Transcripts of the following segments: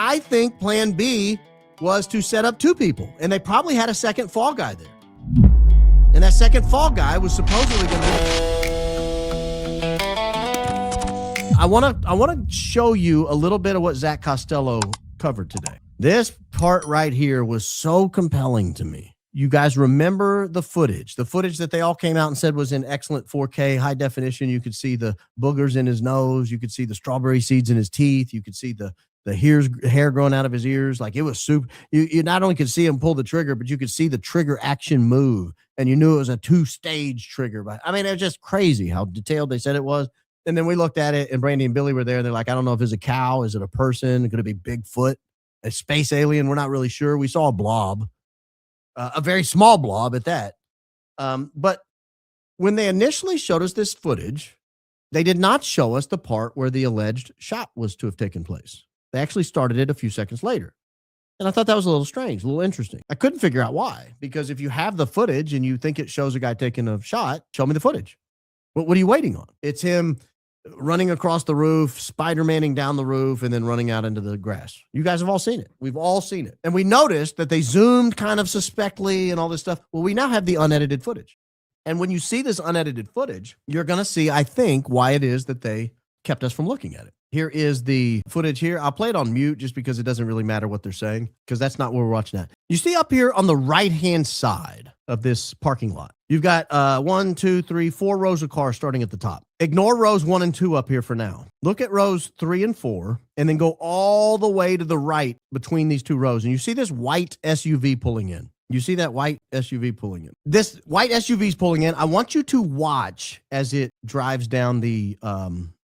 I think plan B was to set up two people, and they probably had a second fall guy there. And that second fall guy was supposedly going to... I want to show you a little bit of what Zach Costello covered today. This part right here was so compelling to me. You guys remember the footage that they all came out and said was in excellent 4K high definition. You could see the boogers in his nose. You could see the strawberry seeds in his teeth. You could see the hair growing out of his ears. Like, it was super. You not only could see him pull the trigger, but you could see the trigger action move. And you knew it was a 2-stage trigger. But I mean, it was just crazy how detailed they said it was. And then we looked at it, and Brandy and Billy were there. And they're like, I don't know if it's a cow. Is it a person? Could it be Bigfoot? A space alien? We're not really sure. We saw a blob, a very small blob at that. But when they initially showed us this footage, they did not show us the part where the alleged shot was to have taken place. They actually started it a few seconds later. And I thought that was a little strange, a little interesting. I couldn't figure out why, because if you have the footage and you think it shows a guy taking a shot, show me the footage. But what are you waiting on? It's him running across the roof, Spider-Manning down the roof, and then running out into the grass. You guys have all seen it. We've all seen it. And we noticed that they zoomed kind of suspectly and all this stuff. Well, we now have the unedited footage. And when you see this unedited footage, you're going to see, I think, why it is that they kept us from looking at it. Here is the footage here. I'll play it on mute just because it doesn't really matter what they're saying, because that's not what we're watching at. You see up here on the right-hand side of this parking lot, you've got 1, 2, 3, 4 rows of cars starting at the top. Ignore rows 1 and 2 up here for now. Look at rows 3 and 4, and then go all the way to the right between these 2 rows. And you see this white SUV pulling in. You see that white SUV pulling in. This white SUV is pulling in. I want you to watch as it drives down the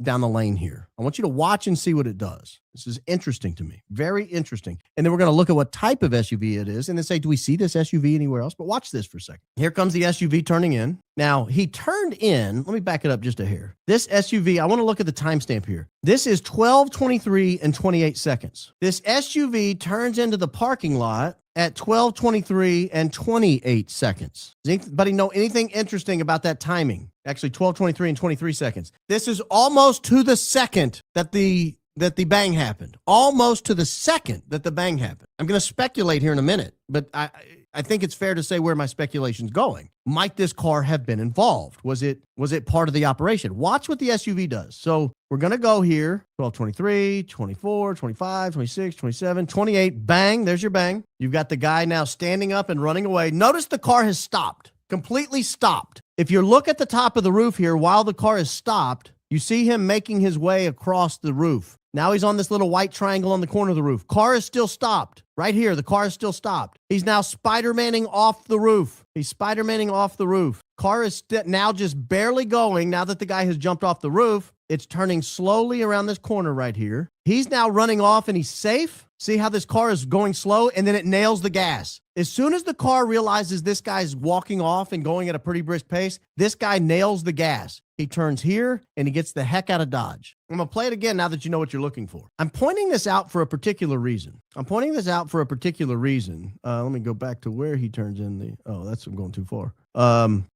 lane here. I want you to watch and see what it does. This is interesting to me. Very interesting. And then we're going to look at what type of SUV it is and then say, do we see this SUV anywhere else? But watch this for a second. Here comes the SUV turning in. Now, he turned in. Let me back it up just a hair. This SUV, I want to look at the timestamp here. This is 12:23 and 28 seconds. This SUV turns into the parking lot at 12:23 and 28 seconds. Does anybody know anything interesting about that timing? Actually, 12:23 and 23 seconds. This is almost to the second that the bang happened. Almost to the second that the bang happened. I'm going to speculate here in a minute, but I think it's fair to say where my speculation's going. Might this car have been involved? Was it part of the operation? Watch what the SUV does. So we're going to go here, 12:23, 24, 25, 26, 27, 28, bang, there's your bang. You've got the guy now standing up and running away. Notice the car has stopped, completely stopped. If you look at the top of the roof here, while the car is stopped, you see him making his way across the roof. Now he's on this little white triangle on the corner of the roof. Car is still stopped. Right here, the car is still stopped. He's now Spider-Manning off the roof. He's Spider-Manning off the roof. Car is now just barely going. Now that the guy has jumped off the roof, it's turning slowly around this corner right here. He's now running off and he's safe. See how this car is going slow and then it nails the gas. As soon as the car realizes this guy's walking off and going at a pretty brisk pace, this guy nails the gas. He turns here and he gets the heck out of Dodge. I'm going to play it again now that you know what you're looking for. I'm pointing this out for a particular reason. Let me go back to where he turns in the... Oh, I'm going too far.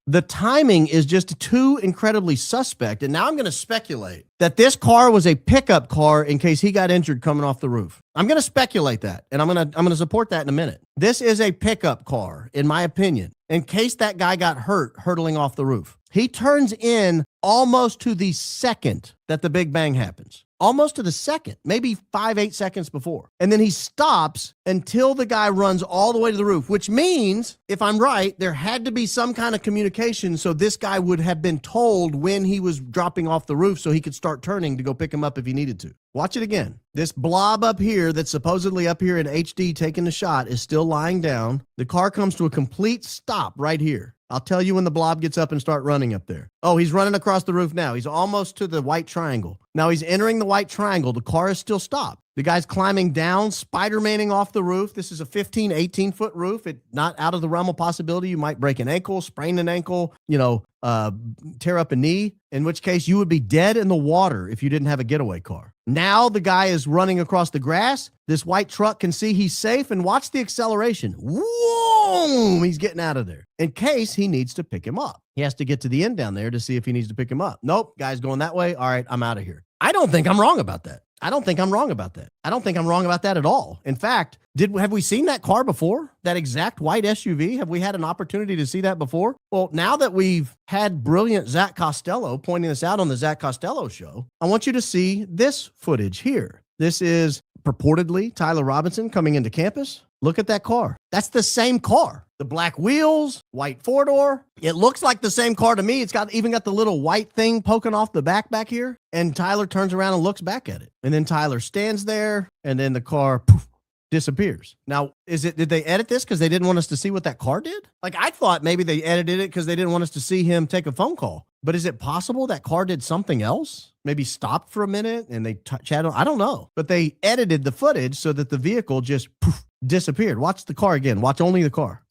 The timing is just too incredibly suspect. And now I'm going to speculate that this car was a pickup car in case he got injured coming off the roof. I'm going to speculate that, and I'm going to support that in a minute. This is a pickup car, in my opinion, in case that guy got hurt hurtling off the roof. He turns in almost to the second that the big bang happens. Almost to the second, maybe 5-8 seconds before. And then he stops until the guy runs all the way to the roof, which means, if I'm right, there had to be some kind of communication so this guy would have been told when he was dropping off the roof so he could start turning to go pick him up if he needed to. Watch it again. This blob up here that's supposedly up here in HD taking the shot is still lying down. The car comes to a complete stop right here. I'll tell you when the blob gets up and start running up there. Oh, he's running across the roof now. He's almost to the white triangle. Now he's entering the white triangle. The car is still stopped. The guy's climbing down, Spider-Manning off the roof. This is a 15, 18-foot roof. It's not out of the realm of possibility. You might break an ankle, sprain an ankle, tear up a knee, in which case you would be dead in the water if you didn't have a getaway car. Now the guy is running across the grass. This white truck can see he's safe, and watch the acceleration. Whoa! He's getting out of there in case he needs to pick him up. He has to get to the end down there to see if he needs to pick him up. Nope, guy's going that way. All right, I'm out of here. I don't think I'm wrong about that. I don't think I'm wrong about that. I don't think I'm wrong about that at all. In fact, have we seen that car before? That exact white SUV? Have we had an opportunity to see that before? Well, now that we've had brilliant Zach Costello pointing this out on the Zach Costello show, I want you to see this footage here. This is purportedly Tyler Robinson coming into campus. Look at that car. That's the same car. The black wheels, white four-door. It looks like the same car to me. It's even got the little white thing poking off the back here. And Tyler turns around and looks back at it. And then Tyler stands there, and then the car poof, disappears. Now, did they edit this because they didn't want us to see what that car did? Like, I thought maybe they edited it because they didn't want us to see him take a phone call. But is it possible that car did something else? Maybe stopped for a minute and they chatted? I don't know. But they edited the footage so that the vehicle just poof, disappeared. Watch the car again. Watch only the car.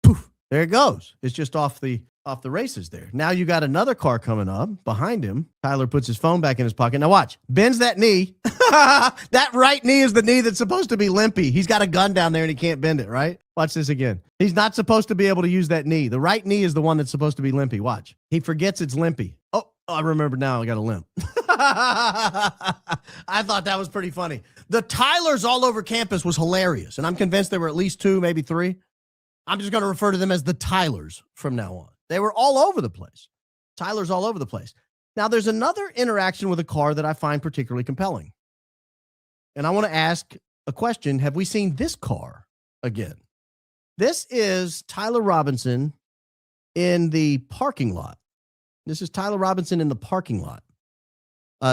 Poof, there it goes. It's just off the races there. Now you got another car coming up behind him. Tyler puts his phone back in his pocket. Now watch. Bends that knee. That right knee is the knee that's supposed to be limpy. He's got a gun down there and he can't bend it, right? Watch this again. He's not supposed to be able to use that knee. The right knee is the one that's supposed to be limpy. Watch. He forgets it's limpy. Oh, I remember now. I got a limp. I thought that was pretty funny. The Tylers all over campus was hilarious. And I'm convinced there were at least 2, maybe 3. I'm just going to refer to them as the Tylers from now on. They were all over the place. Tyler's all over the place. Now, there's another interaction with a car that I find particularly compelling. And I want to ask a question. Have we seen this car again? This is Tyler Robinson in the parking lot. This is Tyler Robinson in the parking lot.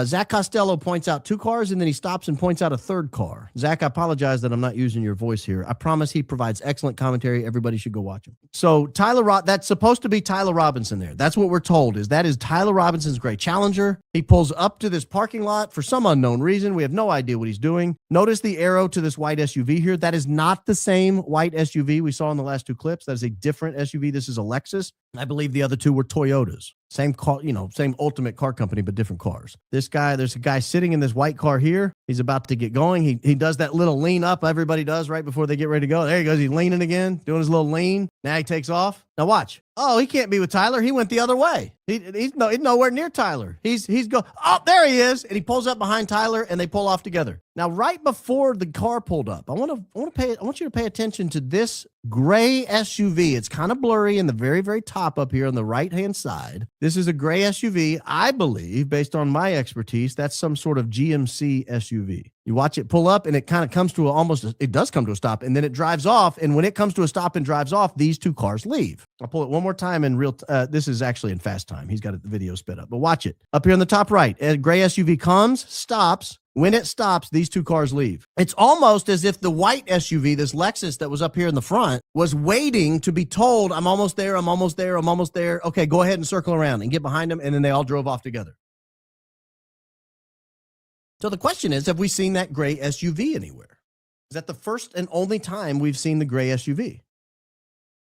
Zach Costello points out 2 cars, and then he stops and points out a 3rd car. Zach, I apologize that I'm not using your voice here. I promise he provides excellent commentary. Everybody should go watch him. So that's supposed to be Tyler Robinson there. That's what we're told, that is Tyler Robinson's gray Challenger. He pulls up to this parking lot for some unknown reason. We have no idea what he's doing. Notice the arrow to this white SUV here. That is not the same white SUV we saw in the last 2 clips. That is a different SUV. This is a Lexus. I believe the other 2 were Toyotas. Same car, same ultimate car company, but different cars. There's a guy sitting in this white car here. He's about to get going. He does that little lean up everybody does right before they get ready to go. There he goes. He's leaning again, doing his little lean. Now he takes off. Now watch. Oh, he can't be with Tyler. He went the other way. He's nowhere near Tyler. He's oh, there he is. And he pulls up behind Tyler and they pull off together. Now, right before the car pulled up, I want you to pay attention to this gray SUV. It's kind of blurry in the very, very top up here on the right-hand side. This is a gray SUV. I believe, based on my expertise, that's some sort of GMC SUV. You watch it pull up and it kind of comes to it does come to a stop, and then it drives off. And when it comes to a stop and drives off, these 2 cars leave. I'll pull it one more time in this is actually in fast time. He's got the video sped up, but watch it. Up here on the top right, a gray SUV comes, stops. When it stops, these 2 cars leave. It's almost as if the white SUV, this Lexus that was up here in the front, was waiting to be told, I'm almost there, I'm almost there, I'm almost there. Okay, go ahead and circle around and get behind them. And then they all drove off together. So the question is, have we seen that gray SUV anywhere? Is that the first and only time we've seen the gray SUV?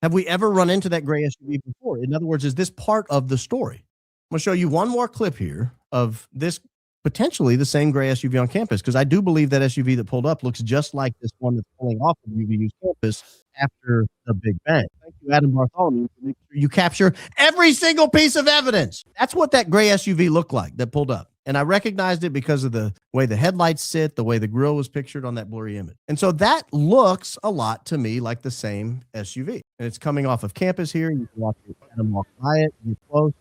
Have we ever run into that gray SUV before? In other words, is this part of the story? I'm going to show you one more clip here of this potentially the same gray SUV on campus, because I do believe that SUV that pulled up looks just like this one that's pulling off of UVU's campus after the Big Bang. Thank you, Adam Bartholomew, for making sure you capture every single piece of evidence. That's what that gray SUV looked like that pulled up. And I recognized it because of the way the headlights sit, the way the grille was pictured on that blurry image. And so that looks a lot to me like the same SUV. And it's coming off of campus here. You can watch it and walk by it. You're close.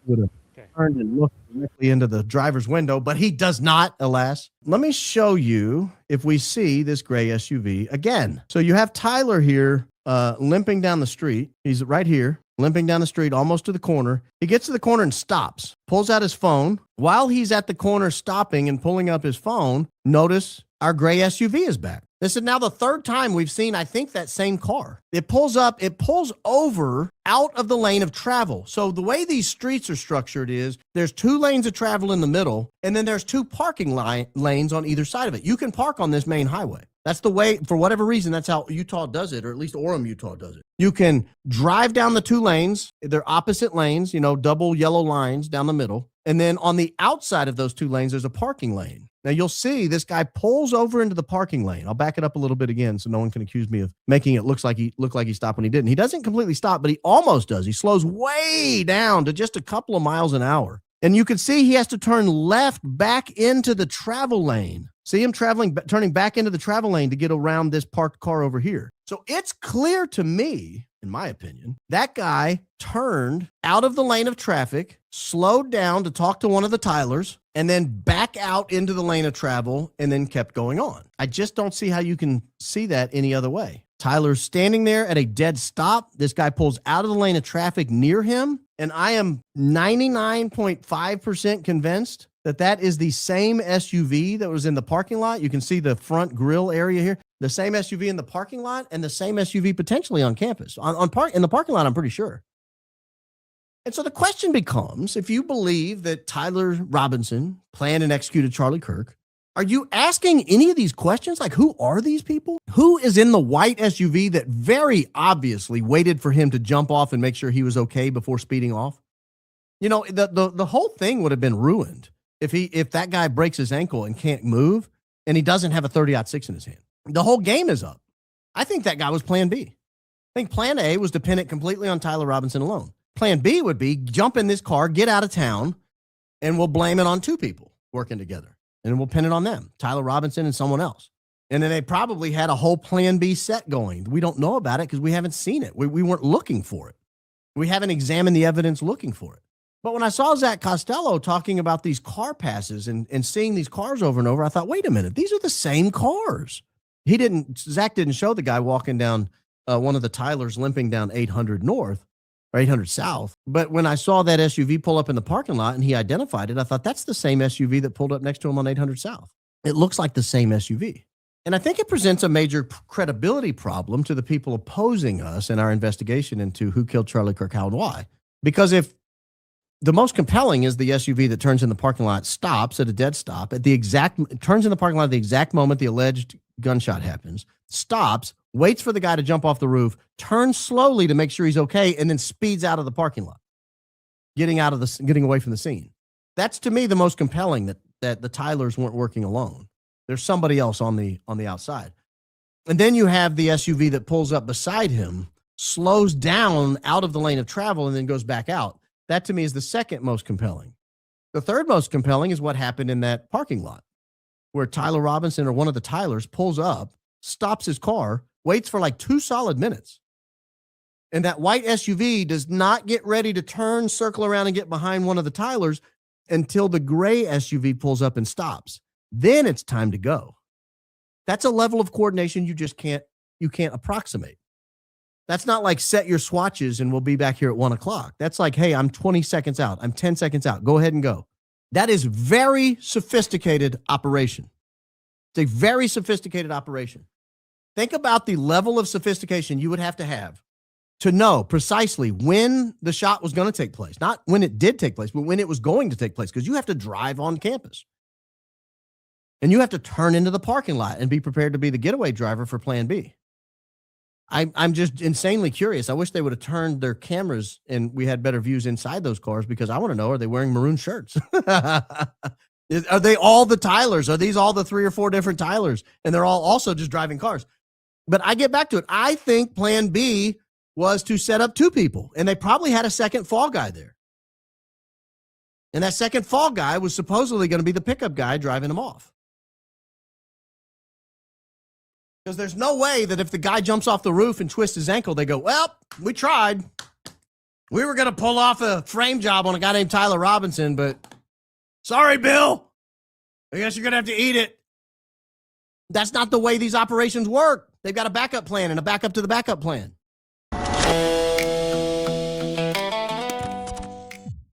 Would have turned and looked directly into the driver's window, but he does not, alas. Let me show you if we see this gray SUV again. So you have Tyler here limping down the street. He's right here, limping down the street, almost to the corner. He gets to the corner and stops, pulls out his phone. While he's at the corner stopping and pulling up his phone, notice our gray SUV is back. This is now the 3rd time we've seen, I think, that same car. It pulls up, it pulls over out of the lane of travel. So the way these streets are structured is there's 2 lanes of travel in the middle, and then there's 2 parking lanes on either side of it. You can park on this main highway. That's the way, for whatever reason, that's how Utah does it, or at least Orem, Utah does it. You can drive down the 2 lanes. They're opposite lanes, double yellow lines down the middle. And then on the outside of those 2 lanes, there's a parking lane. Now you'll see this guy pulls over into the parking lane. I'll back it up a little bit again so no one can accuse me of making it look like he stopped when he didn't. He doesn't completely stop, but he almost does. He slows way down to just a couple of miles an hour. And you can see he has to turn left back into the travel lane. See him turning back into the travel lane to get around this parked car over here. So it's clear to me, in my opinion, that guy turned out of the lane of traffic, slowed down to talk to one of the Tylers, and then back out into the lane of travel and then kept going on. I just don't see how you can see that any other way. Tyler's standing there at a dead stop. This guy pulls out of the lane of traffic near him, and I am 99.5% convinced that that is the same SUV that was in the parking lot. You can see the front grill area here. The same SUV in the parking lot and the same SUV potentially on campus. In the parking lot, I'm pretty sure. And so the question becomes, if you believe that Tyler Robinson planned and executed Charlie Kirk, are you asking any of these questions? Like, who are these people? Who is in the white SUV that very obviously waited for him to jump off and make sure he was okay before speeding off? You know, the whole thing would have been ruined if that guy breaks his ankle and can't move and he doesn't have a 30-06 in his hand. The whole game is up. I think that guy was plan B. I think plan A was dependent completely on Tyler Robinson alone. Plan B would be jump in this car, get out of town, and we'll blame it on two people working together. And we'll pin it on them, Tyler Robinson and someone else. And then they probably had a whole plan B set going. We don't know about it because we haven't seen it. We weren't looking for it. We haven't examined the evidence looking for it. But when I saw Zach Costello talking about these car passes and seeing these cars over and over, I thought, wait a minute, these are the same cars. Zach didn't show the guy walking down one of the Tylers limping down 800 North or 800 South. But when I saw that SUV pull up in the parking lot and he identified it, I thought that's the same SUV that pulled up next to him on 800 South. It looks like the same SUV. And I think it presents a major credibility problem to the people opposing us in our investigation into who killed Charlie Kirk, how, and why. Because if the most compelling is the SUV that turns in the parking lot, stops at a dead stop, turns in the parking lot at the exact moment the alleged gunshot happens, stops, waits for the guy to jump off the roof, turns slowly to make sure he's okay, and then speeds out of the parking lot, getting away from the scene. That's, to me, the most compelling, that the Tylers weren't working alone. There's somebody else on the outside. And then you have the SUV that pulls up beside him, slows down out of the lane of travel, and then goes back out. That, to me, is the second most compelling. The third most compelling is what happened in that parking lot, where Tyler Robinson or one of the Tylers pulls up, stops his car, waits for like 2 solid minutes. And that white SUV does not get ready to turn, circle around, and get behind one of the Tylers until the gray SUV pulls up and stops. Then it's time to go. That's a level of coordination you can't approximate. That's not like set your swatches and we'll be back here at 1 o'clock. That's like, hey, I'm 20 seconds out. I'm 10 seconds out. Go ahead and go. That is very sophisticated operation. It's a very sophisticated operation. Think about the level of sophistication you would have to know precisely when the shot was going to take place. Not when it did take place, but when it was going to take place, because you have to drive on campus. And you have to turn into the parking lot and be prepared to be the getaway driver for Plan B. I'm just insanely curious. I wish they would have turned their cameras and we had better views inside those cars, because I want to know, are they wearing maroon shirts? Are they all the Tylers? Are these all the 3 or 4 different Tylers? And they're all also just driving cars. But I get back to it. I think Plan B was to set up 2 people, and they probably had a second fall guy there. And that second fall guy was supposedly going to be the pickup guy driving them off. Because there's no way that if the guy jumps off the roof and twists his ankle, they go, well, we tried. We were going to pull off a frame job on a guy named Tyler Robinson, but sorry, Bill. I guess you're going to have to eat it. That's not the way these operations work. They've got a backup plan and a backup to the backup plan.